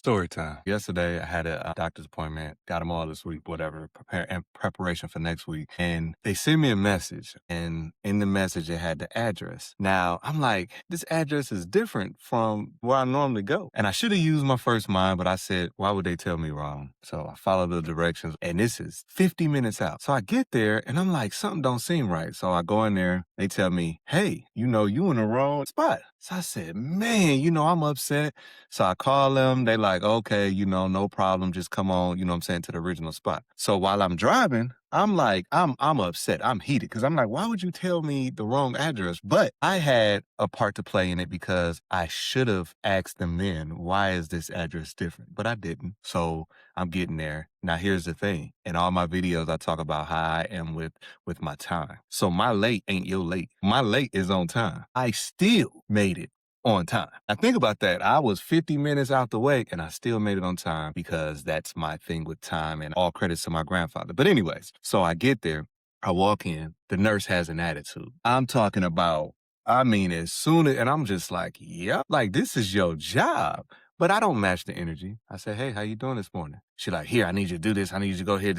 Story time. Yesterday, I had a doctor's appointment, got them all this week, whatever, in preparation for next week. And they sent me a message, and in the message, it had the address. Now, I'm like, this address is different from where I normally go. And I should have used my first mind, but I said, why would they tell me wrong? So I followed the directions, and this is 50 minutes out. So I get there, and I'm like, something don't seem right. So I go in there, they tell me, hey, you in the wrong spot. So I said, man, I'm upset. So I call them. They like, okay, no problem. Just come on, to the original spot. So while I'm driving, I'm like, I'm upset. I'm heated because I'm like, why would you tell me the wrong address? But I had a part to play in it because I should have asked them then, why is this address different? But I didn't. So I'm getting there. Now here's the thing. In all my videos, I talk about how I am with my time. So my late ain't your late. My late is on time. I still made it on time. Now think about that. I was 50 minutes out the way and I still made it on time because that's my thing with time, and all credits to my grandfather. But anyways, so I get there, I walk in, the nurse has an attitude. I'm talking about, as soon as, and I'm just like, yep, like this is your job. But I don't match the energy. I say, hey, how you doing this morning? She like, here, I need you to do this. I need you to go here.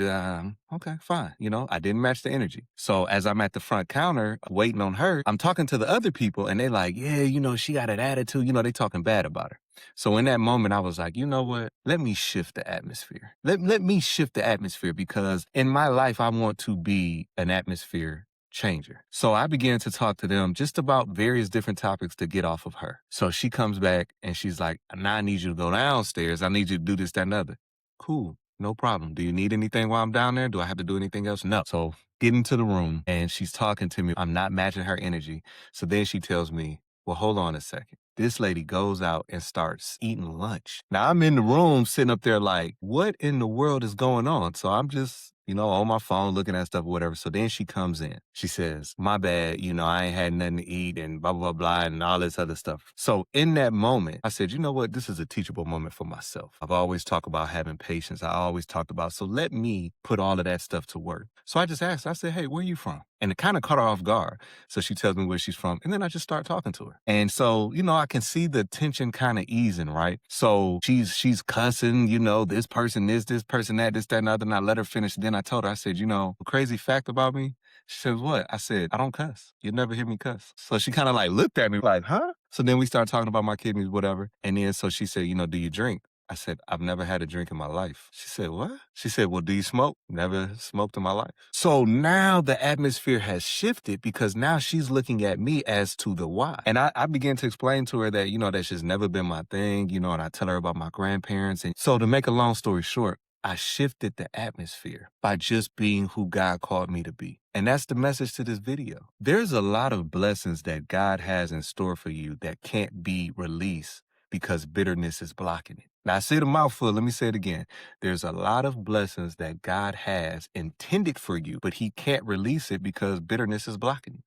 Okay, fine. I didn't match the energy. So as I'm at the front counter waiting on her, I'm talking to the other people and they like, yeah, she got an attitude. They talking bad about her. So in that moment, I was like, you know what? Let me shift the atmosphere. Let me shift the atmosphere because in my life, I want to be an atmosphere changer. So I began to talk to them just about various different topics to get off of her. So she comes back and she's like, now I need you to go downstairs. I need you to do this, that, and other. Cool. No problem. Do you need anything while I'm down there? Do I have to do anything else? No. So get into the room and she's talking to me. I'm not matching her energy. So then she tells me, well, hold on a second. This lady goes out and starts eating lunch. Now I'm in the room sitting up there like, what in the world is going on? So I'm just, on my phone looking at stuff or whatever. So then she comes in. She says, my bad, I ain't had nothing to eat and blah, blah, blah, and all this other stuff. So in that moment, I said, you know what? This is a teachable moment for myself. I've always talked about having patience. I always talked about, so let me put all of that stuff to work. So I just asked, I said, hey, where are you from? And it kind of caught her off guard. So she tells me where she's from. And then I just start talking to her. And so, I can see the tension kind of easing, right? So she's cussing, this person, this person, this, that, and other. And I let her finish. Then I told her, I said, a crazy fact about me? She says, what? I said, I don't cuss. You'll never hear me cuss. So she kind of like looked at me like, huh? So then we started talking about my kidneys, whatever. And then so she said, do you drink? I said, I've never had a drink in my life. She said, what? She said, well, do you smoke? Never smoked in my life. So now the atmosphere has shifted because now she's looking at me as to the why. And I began to explain to her that, that's just never been my thing, and I tell her about my grandparents. And so to make a long story short, I shifted the atmosphere by just being who God called me to be. And that's the message to this video. There's a lot of blessings that God has in store for you that can't be released because bitterness is blocking it. Now, I said a mouthful. Let me say it again. There's a lot of blessings that God has intended for you, but he can't release it because bitterness is blocking it.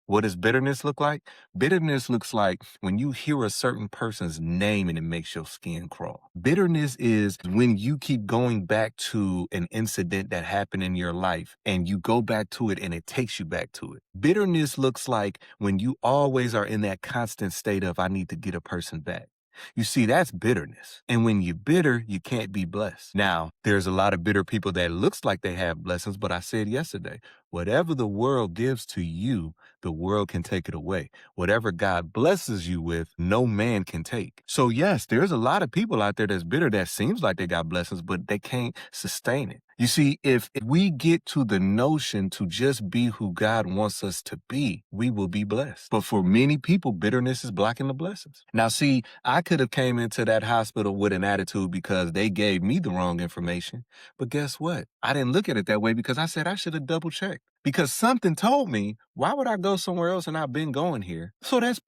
What does bitterness look like? Bitterness looks like when you hear a certain person's name and it makes your skin crawl. Bitterness is when you keep going back to an incident that happened in your life and you go back to it and it takes you back to it. Bitterness looks like when you always are in that constant state of, I need to get a person back. You see, that's bitterness. And when you're bitter, you can't be blessed. Now, there's a lot of bitter people that looks like they have blessings, but I said yesterday, whatever the world gives to you, the world can take it away. Whatever God blesses you with, no man can take. So yes, there's a lot of people out there that's bitter that seems like they got blessings, but they can't sustain it. You see, if we get to the notion to just be who God wants us to be, we will be blessed. But for many people, bitterness is blocking the blessings. Now, see, I could have came into that hospital with an attitude because they gave me the wrong information. But guess what? I didn't look at it that way because I said I should have double checked. Because something told me, why would I go somewhere else and I've been going here? So that's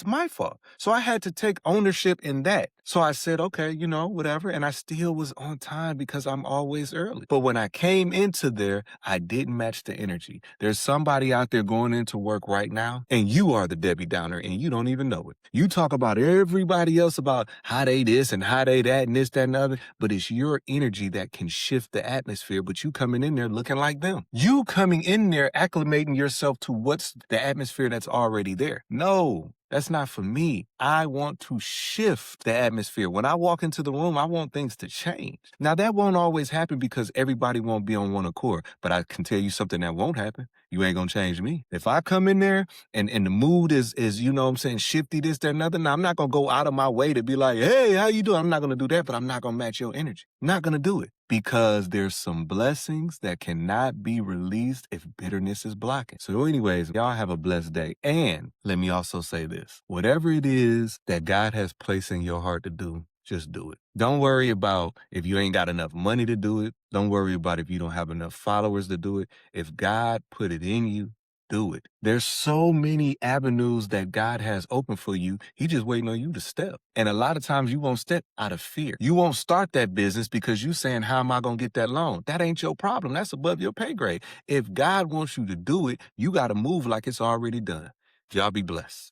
my fault. So I had to take ownership in that. So I said, okay, whatever. And I still was on time because I'm always early. But when I came into there, I didn't match the energy. There's somebody out there going into work right now and you are the Debbie Downer and you don't even know it. You talk about everybody else about how they this and how they that and this, that, and the other. But it's your energy that can shift the atmosphere. But you coming in there looking like them. You coming coming in there, acclimating yourself to what's the atmosphere that's already there. No, that's not for me. I want to shift the atmosphere. When I walk into the room, I want things to change. Now, that won't always happen because everybody won't be on one accord, but I can tell you something that won't happen. You ain't gonna change me. If I come in there and the mood is, you know what I'm saying, shifty, this, that, another, now I'm not gonna go out of my way to be like, hey, how you doing? I'm not gonna do that, but I'm not gonna match your energy. I'm not gonna do it because there's some blessings that cannot be released if bitterness is blocking. So anyways, y'all have a blessed day. And let me also say this, whatever it is that God has placed in your heart to do, just do it. Don't worry about if you ain't got enough money to do it. Don't worry about if you don't have enough followers to do it. If God put it in you, do it. There's so many avenues that God has open for you. He just waiting on you to step. And a lot of times you won't step out of fear. You won't start that business because you saying, how am I going to get that loan? That ain't your problem. That's above your pay grade. If God wants you to do it, you got to move like it's already done. Y'all be blessed.